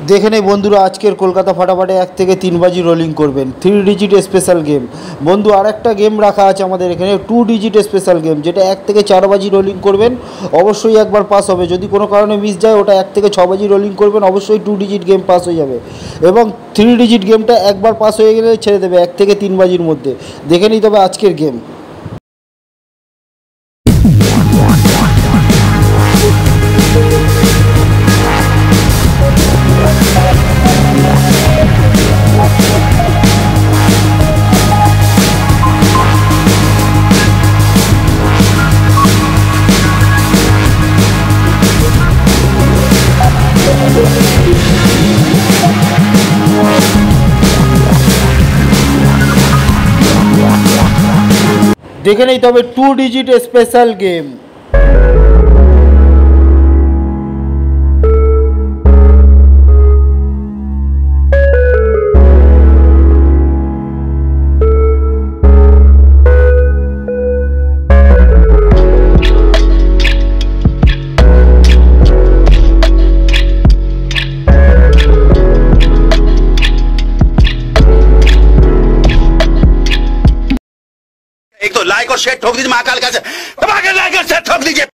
দেখে নেই বন্ধুরা, আজকের কলকাতা ফাটাফাটে 1 থেকে 3 বাজি রোলিং করবেন 3 ডিজিট স্পেশাল গেম। বন্ধু আর একটা গেম রাখা আছে আমাদের এখানে 2 ডিজিট স্পেশাল গেম, যেটা 1 থেকে 4 বাজি রোলিং করবেন, অবশ্যই একবার পাস হবে। যদি কোনো কারণে মিস যায়, ওটা 1 থেকে 6 বাজি রোলিং করবেন, অবশ্যই 2 ডিজিট গেম পাস হয়ে যাবে। এবং 3 ডিজিট গেমটা একবার পাস হয়ে গেলে ছেড়ে দেবে 1 থেকে 3 বাজির মধ্যে। দেখে নিই তবে আজকের গেম। দেখে নেই তবে 2 ডিজিট স্পেশাল গেম। एक तो लाइक और शेयर ठोक दीजिए, महाकाल का लाइक और शेयर ठोक दीजिए।